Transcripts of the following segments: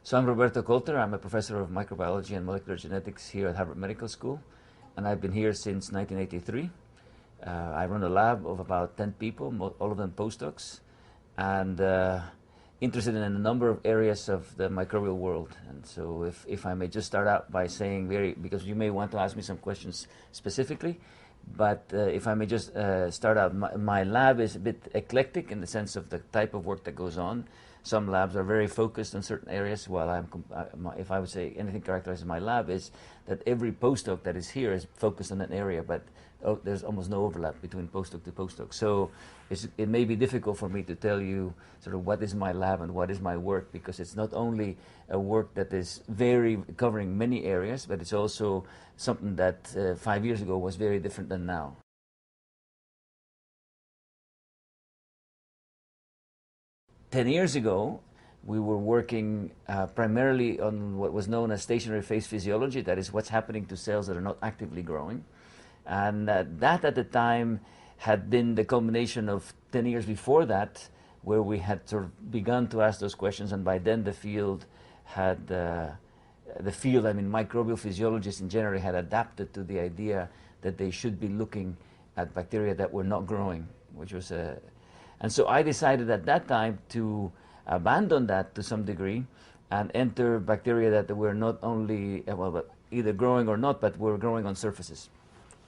So I'm Roberto Coulter. I'm a professor of microbiology and molecular genetics here at Harvard Medical School, and I've been here since 1983. I run a lab of about 10 people, all of them postdocs, and interested in a number of areas of the microbial world. And so if I may just start out by saying because you may want to ask me some questions specifically, but if I may just start out, my lab is a bit eclectic in the sense of the type of work that goes on. Some labs are very focused on certain areas, while if I would say anything characterizing my lab is that every postdoc that is here is focused on an area, but there's almost no overlap between postdoc to postdoc. So it may be difficult for me to tell you sort of what is my lab and what is my work, because it's not only a work that is covering many areas, but it's also something that 5 years ago was very different than now. 10 years ago, we were working primarily on what was known as stationary phase physiology, that is what's happening to cells that are not actively growing. And that at the time had been the culmination of 10 years before that, where we had sort of begun to ask those questions, and by then the field, I mean microbial physiologists in general, had adapted to the idea that they should be looking at bacteria that were not growing, which was and so I decided at that time to abandon that to some degree and enter bacteria that were not only, either growing or not, but were growing on surfaces,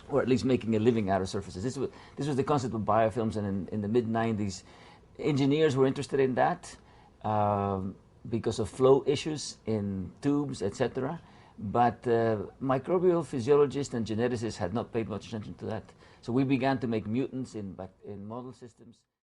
or at least making a living out of surfaces. This was the concept of biofilms, and in the mid-90s, engineers were interested in that because of flow issues in tubes, etc. But microbial physiologists and geneticists had not paid much attention to that. So we began to make mutants in model systems.